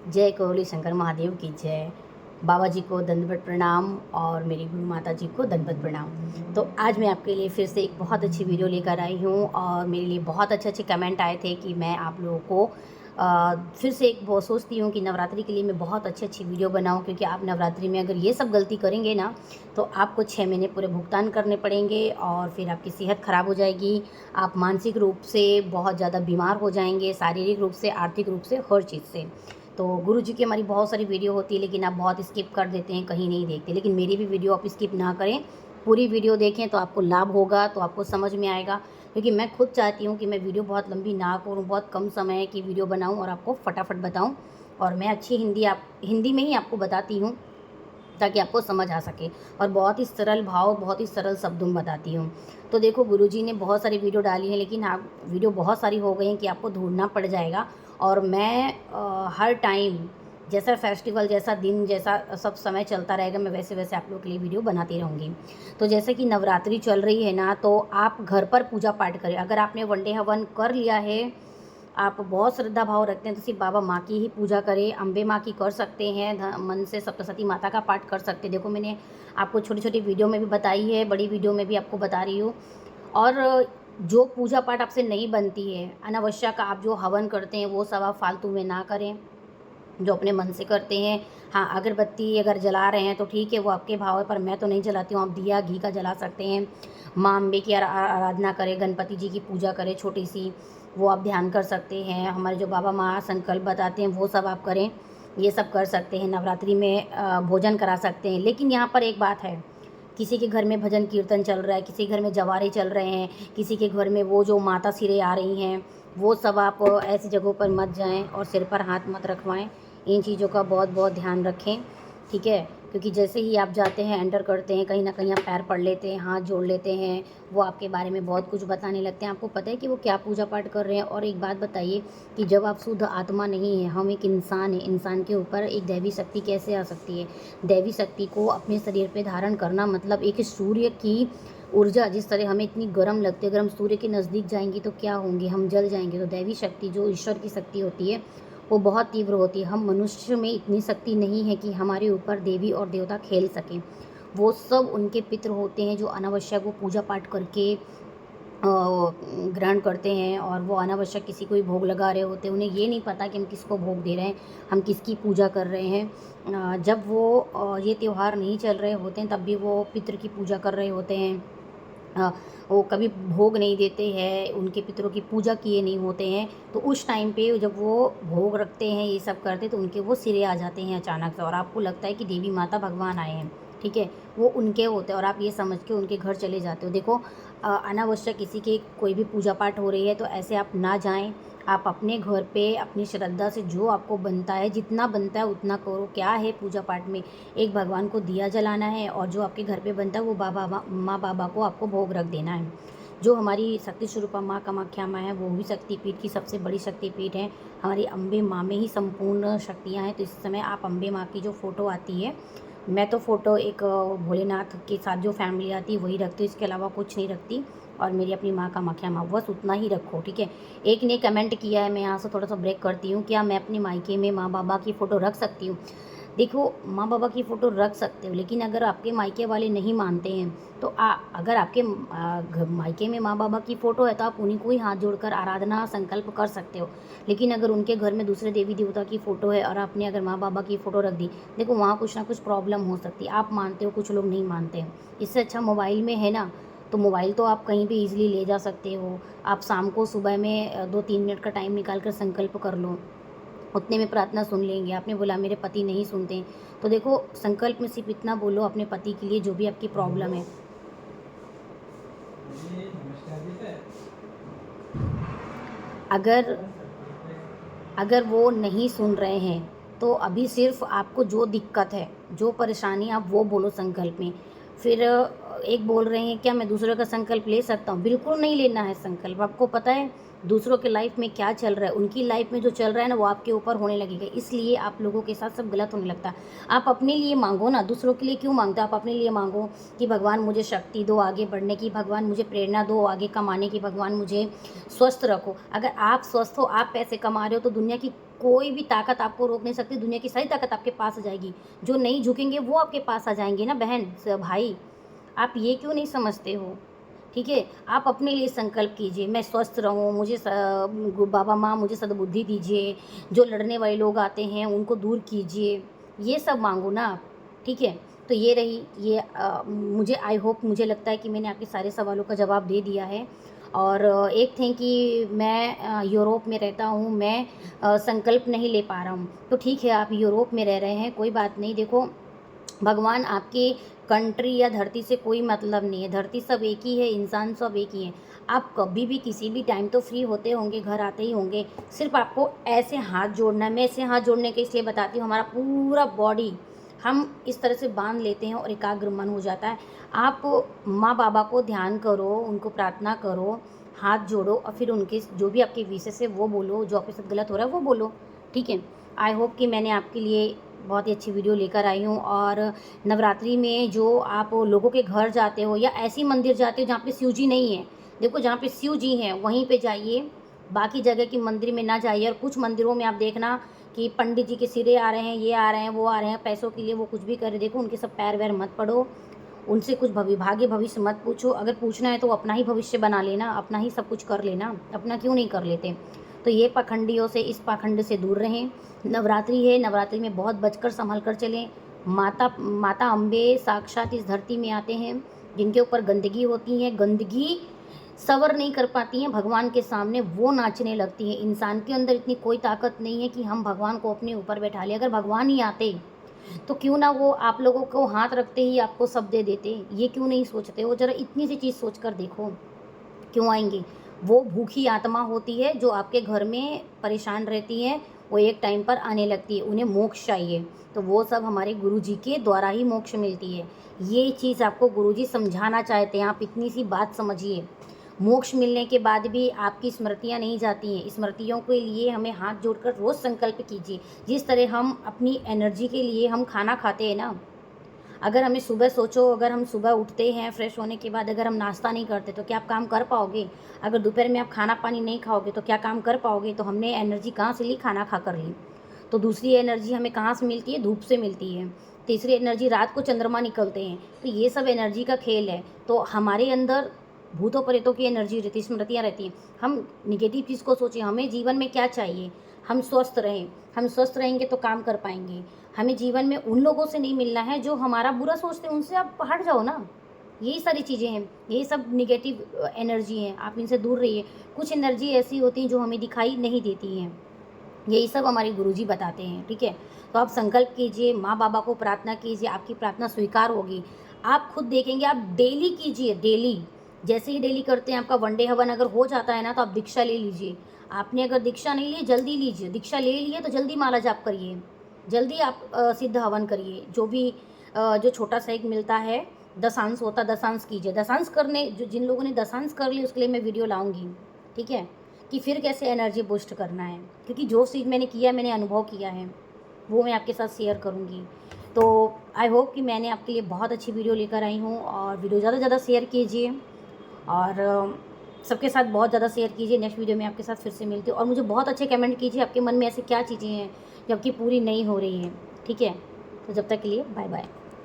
जय कोहली शंकर महादेव की जय। बाबा जी को दंडवत प्रणाम और मेरी गुरु माता जी को दंडवत प्रणाम। तो आज मैं आपके लिए फिर से एक बहुत अच्छी वीडियो लेकर आई हूँ और मेरे लिए बहुत अच्छे कमेंट आए थे कि मैं आप लोगों को फिर से एक वो सोचती हूँ कि नवरात्रि के लिए मैं बहुत अच्छी वीडियो बनाऊँ, क्योंकि आप नवरात्रि में अगर ये सब गलती करेंगे ना तो आपको 6 महीने पूरे भुगतान करने पड़ेंगे और फिर आपकी सेहत ख़राब हो जाएगी। आप मानसिक रूप से बहुत ज़्यादा बीमार हो जाएंगे, शारीरिक रूप से, आर्थिक रूप से, हर चीज़ से। तो गुरु जी की हमारी बहुत सारी वीडियो होती है, लेकिन आप बहुत स्किप कर देते हैं, कहीं नहीं देखते। लेकिन मेरी भी वीडियो आप स्किप ना करें, पूरी वीडियो देखें तो आपको लाभ होगा, तो आपको समझ में आएगा। क्योंकि मैं खुद चाहती हूँ कि मैं वीडियो बहुत लंबी ना करूँ, बहुत कम समय की वीडियो बनाऊँ और आपको फटाफट बताऊँ। और मैं अच्छी हिंदी में ही आपको बताती हूँ ताकि आपको समझ आ सके, और बहुत ही सरल भाव, बहुत ही सरल शब्दों में बताती हूँ। तो देखो, गुरुजी ने बहुत सारी वीडियो डाली हैं, लेकिन आप वीडियो बहुत सारी हो गई हैं कि आपको ढूंढना पड़ जाएगा। और मैं हर टाइम, जैसा फेस्टिवल, जैसा दिन, जैसा सब समय चलता रहेगा, मैं वैसे वैसे आप लोगों के लिए वीडियो बनाती रहूँगी। तो जैसे कि नवरात्रि चल रही है ना, तो आप घर पर पूजा पाठ करें। अगर आपने वनडे हवन कर लिया है, आप बहुत श्रद्धा भाव रखते हैं, तो सिर्फ बाबा माँ की ही पूजा करें। अम्बे माँ की कर सकते हैं, मन से सप्तशती माता का पाठ कर सकते हैं। देखो, मैंने आपको छोटी छोटी वीडियो में भी बताई है, बड़ी वीडियो में भी आपको बता रही हूँ। और जो पूजा पाठ आपसे नहीं बनती है, अनावश्यक आप जो हवन करते हैं, वो सब आप फालतू में ना करें, जो अपने मन से करते हैं। हाँ, अगरबत्ती अगर जला रहे हैं तो ठीक है, वो आपके भाव है, पर मैं तो नहीं जलाती हूँ। आप दिया घी का जला सकते हैं। माँ अम्बे की आराधना करें, गणपति जी की पूजा करें छोटी सी, वो आप ध्यान कर सकते हैं। हमारे जो बाबा माँ संकल्प बताते हैं वो सब आप करें, ये सब कर सकते हैं। नवरात्रि में भोजन करा सकते हैं। लेकिन यहाँ पर एक बात है, किसी के घर में भजन कीर्तन चल रहा है, किसी के घर में जवारे चल रहे हैं, किसी के घर में वो जो माता सिरे आ रही हैं, वो सब आप ऐसी जगहों पर मत जाएं और सिर पर हाथ मत रखवाएं। इन चीज़ों का बहुत बहुत ध्यान रखें, ठीक है। क्योंकि जैसे ही आप जाते हैं, एंटर करते हैं, कहीं ना कहीं आप पैर पड़ लेते हैं, हाथ जोड़ लेते हैं, वो आपके बारे में बहुत कुछ बताने लगते हैं। आपको पता है कि वो क्या पूजा पाठ कर रहे हैं। और एक बात बताइए कि जब आप शुद्ध आत्मा नहीं है, हम एक इंसान है, इंसान के ऊपर एक दैवी शक्ति कैसे आ सकती है? दैवी शक्ति को अपने शरीर पे धारण करना मतलब एक सूर्य की ऊर्जा, जिस तरह हमें इतनी गर्म लगती है, अगर हम सूर्य के नज़दीक जाएंगे तो क्या होंगे? हम जल जाएंगे। तो दैवी शक्ति जो ईश्वर की शक्ति होती है, वो बहुत तीव्र होती है। हम मनुष्य में इतनी शक्ति नहीं है कि हमारे ऊपर देवी और देवता खेल सकें। वो सब उनके पितृ होते हैं जो अनावश्यक वो पूजा पाठ करके ग्रहण करते हैं, और वो अनावश्यक किसी को भी भोग लगा रहे होते हैं। उन्हें ये नहीं पता कि हम किसको भोग दे रहे हैं, हम किसकी पूजा कर रहे हैं। जब वो ये त्यौहार नहीं चल रहे होते हैं, तब भी वो पितृ की पूजा कर रहे होते हैं। वो कभी भोग नहीं देते हैं, उनके पितरों की पूजा किए नहीं होते हैं। तो उस टाइम पे जब वो भोग रखते हैं, ये सब करते, तो उनके वो सिरे आ जाते हैं अचानक से, और आपको लगता है कि देवी माता भगवान आए हैं, ठीक है। वो उनके होते हैं और आप ये समझ के उनके घर चले जाते हो। देखो, अनावश्यक किसी के कोई भी पूजा पाठ हो रही है तो ऐसे आप ना जाएं। आप अपने घर पे अपनी श्रद्धा से जो आपको बनता है, जितना बनता है उतना करो। क्या है पूजा पाठ में? एक भगवान को दिया जलाना है, और जो आपके घर पे बनता है वो माँ बाबा को आपको भोग रख देना है। जो हमारी शक्ति स्वरूपा माँ कामाख्या माँ है, वो भी शक्तिपीठ की सबसे बड़ी शक्तिपीठ है। हमारी अम्बे माँ में ही संपूर्ण शक्तियाँ हैं। तो इस समय आप अम्बे माँ की जो फ़ोटो आती है, मैं तो फ़ोटो एक भोलेनाथ के साथ जो फैमिली आती है वही रखती हूँ, इसके अलावा कुछ नहीं रखती। और मेरी अपनी माँ कामाख्या माँ, बस उतना ही रखो, ठीक है। एक ने कमेंट किया है, मैं यहाँ से थोड़ा सा ब्रेक करती हूँ, क्या मैं अपने मायके में माँ बाबा की फ़ोटो रख सकती हूँ? देखो, माँ बाबा की फ़ोटो रख सकते हो, लेकिन अगर आपके मायके वाले नहीं मानते हैं तो अगर आपके मायके में माँ बाबा की फ़ोटो है तो आप उन्हीं को ही हाथ जोड़कर आराधना संकल्प कर सकते हो। लेकिन अगर उनके घर में दूसरे देवी देवता की फ़ोटो है और आपने अगर माँ बाबा की फ़ोटो रख दी, देखो वहाँ कुछ ना कुछ प्रॉब्लम हो सकती है। आप मानते हो, कुछ लोग नहीं मानते हैं। इससे अच्छा मोबाइल में है ना, तो मोबाइल तो आप कहीं भी ईजिली ले जा सकते हो। आप शाम को, सुबह में 2-3 मिनट का टाइम निकाल कर संकल्प कर लो, उतने में प्रार्थना सुन लेंगे। आपने बोला मेरे पति नहीं सुनते हैं, तो देखो, संकल्प में सिर्फ इतना बोलो अपने पति के लिए, जो भी आपकी प्रॉब्लम है। अगर अगर वो नहीं सुन रहे हैं तो अभी सिर्फ आपको जो दिक्कत है, जो परेशानी, आप वो बोलो संकल्प में। फिर एक बोल रहे हैं क्या मैं दूसरों का संकल्प ले सकता हूँ? बिल्कुल नहीं लेना है संकल्प। आपको पता है दूसरों के लाइफ में क्या चल रहा है, उनकी लाइफ में जो चल रहा है ना, वो आपके ऊपर होने लगेगा। इसलिए आप लोगों के साथ सब गलत होने लगता है। आप अपने लिए मांगो ना, दूसरों के लिए क्यों मांगते हो? आप अपने लिए मांगो कि भगवान मुझे शक्ति दो आगे बढ़ने की, भगवान मुझे प्रेरणा दो आगे कमाने की, भगवान मुझे स्वस्थ रखो। अगर आप स्वस्थ हो, आप पैसे कमा रहे हो, तो दुनिया की कोई भी ताकत आपको रोक नहीं सकती। दुनिया की सारी ताकत आपके पास आ जाएगी। जो नहीं झुकेंगे वो आपके पास आ जाएंगे ना बहन भाई। आप ये क्यों नहीं समझते हो? ठीक है, आप अपने लिए संकल्प कीजिए, मैं स्वस्थ रहूँ, मुझे बाबा माँ मुझे सद्बुद्धि दीजिए, जो लड़ने वाले लोग आते हैं उनको दूर कीजिए, ये सब मांगो ना आप। ठीक है, तो ये रही ये मुझे आई होप, मुझे लगता है कि मैंने आपके सारे सवालों का जवाब दे दिया है। और एक थे कि मैं यूरोप में रहता हूँ, मैं संकल्प नहीं ले पा रहा हूँ। तो ठीक है, आप यूरोप में रह रहे हैं, कोई बात नहीं। देखो, भगवान आपके कंट्री या धरती से कोई मतलब नहीं है। धरती सब एक ही है, इंसान सब एक ही है। आप कभी भी किसी भी टाइम तो फ्री होते होंगे, घर आते ही होंगे। सिर्फ आपको ऐसे हाथ जोड़ना है। मैं ऐसे हाथ जोड़ने के इसलिए बताती हूँ, हमारा पूरा बॉडी हम इस तरह से बांध लेते हैं और एकाग्र मन हो जाता है। आप माँ बाबा को ध्यान करो, उनको प्रार्थना करो, हाथ जोड़ो और फिर उनके जो भी आपके विशेष है वो बोलो, जो आपके साथ गलत हो रहा है वो बोलो। ठीक है, आई होप कि मैंने आपके लिए बहुत ही अच्छी वीडियो लेकर आई हूँ। और नवरात्रि में जो आप लोगों के घर जाते हो या ऐसी मंदिर जाते हो जहाँ पे शिव जी नहीं है, देखो जहाँ पे शिव जी हैं वहीं पे जाइए, बाकी जगह की मंदिर में ना जाइए। और कुछ मंदिरों में आप देखना कि पंडित जी के सिरे आ रहे हैं, ये आ रहे हैं, वो आ रहे हैं, पैसों के लिए वो कुछ भी करे। देखो, उनके सब पैर वैर मत पड़ो, उनसे कुछ भाग्य भविष्य मत पूछो। अगर पूछना है तो अपना ही भविष्य बना लेना, अपना ही सब कुछ कर लेना, अपना क्यों नहीं कर लेते। तो ये पाखंडियों से, इस पाखंड से दूर रहें। नवरात्रि है, नवरात्रि में बहुत बचकर संभल कर चलें। माता अम्बे साक्षात इस धरती में आते हैं, जिनके ऊपर गंदगी होती है, गंदगी सवर नहीं कर पाती हैं भगवान के सामने, वो नाचने लगती हैं। इंसान के अंदर इतनी कोई ताकत नहीं है कि हम भगवान को अपने ऊपर बैठा लें। अगर भगवान ही आते तो क्यों ना वो आप लोगों को हाथ रखते ही आपको सब दे देते। ये क्यों नहीं सोचते हो? जरा इतनी सी चीज़ सोच कर देखो, क्यों आएंगे? वो भूखी आत्मा होती है जो आपके घर में परेशान रहती है, वो एक टाइम पर आने लगती है, उन्हें मोक्ष चाहिए। तो वो सब हमारे गुरु जी के द्वारा ही मोक्ष मिलती है। ये चीज़ आपको गुरु जी समझाना चाहते हैं, आप इतनी सी बात समझिए। मोक्ष मिलने के बाद भी आपकी स्मृतियाँ नहीं जाती हैं। स्मृतियों के लिए हमें हाथ जोड़कर रोज़ संकल्प कीजिए। जिस तरह हम अपनी एनर्जी के लिए हम खाना खाते हैं ना, अगर हमें सुबह सोचो, अगर हम सुबह उठते हैं फ्रेश होने के बाद अगर हम नाश्ता नहीं करते तो क्या आप काम कर पाओगे? अगर दोपहर में आप खाना पानी नहीं खाओगे तो क्या काम कर पाओगे? तो हमने एनर्जी कहाँ से ली? खाना खा कर ली। तो दूसरी एनर्जी हमें कहाँ से मिलती है? धूप से मिलती है। तीसरी एनर्जी रात को चंद्रमा निकलते हैं। तो ये सब एनर्जी का खेल है। तो हमारे अंदर भूतों प्रेतों की एनर्जी रहती है, स्मृतियाँ रहती हैं। हम निगेटिव चीज़ को सोचें। हमें जीवन में क्या चाहिए? हम स्वस्थ रहें। हम स्वस्थ रहेंगे तो काम कर पाएंगे। हमें जीवन में उन लोगों से नहीं मिलना है जो हमारा बुरा सोचते हैं, उनसे आप हट जाओ ना। यही सारी चीज़ें हैं, यही सब निगेटिव एनर्जी हैं, आप इनसे दूर रहिए। कुछ एनर्जी ऐसी होती हैं जो हमें दिखाई नहीं देती हैं, यही सब हमारे गुरुजी बताते हैं। ठीक है, तो आप संकल्प कीजिए, माँ बाबा को प्रार्थना कीजिए, आपकी प्रार्थना स्वीकार होगी। आप खुद देखेंगे, आप डेली कीजिए, डेली। जैसे ही डेली करते हैं, आपका वनडे हवन अगर हो जाता है ना, तो आप दीक्षा ले लीजिए। आपने अगर दीक्षा नहीं ली, जल्दी लीजिए। दीक्षा ले लिए तो जल्दी माला जाप करिए, जल्दी आप सिद्ध हवन करिए। जो भी जो छोटा सा एक मिलता है, दशांश होता, दशांश कीजिए। दशांश करने जो जिन लोगों ने दशांश कर ली उसके लिए मैं वीडियो लाऊंगी। ठीक है, कि फिर कैसे एनर्जी बूस्ट करना है, क्योंकि जो चीज़ मैंने किया, मैंने अनुभव किया है, वो मैं आपके साथ शेयर करूँगी। तो आई होप कि मैंने आपके लिए बहुत अच्छी वीडियो लेकर आई हूँ। और वीडियो ज़्यादा से ज़्यादा शेयर कीजिए और सबके साथ बहुत ज़्यादा शेयर कीजिए। नेक्स्ट वीडियो में आपके साथ फिर से मिलती हूँ। और मुझे बहुत अच्छे कमेंट कीजिए, आपके मन में ऐसी क्या चीज़ें हैं जबकि पूरी नहीं हो रही हैं। ठीक है, तो जब तक के लिए बाय बाय।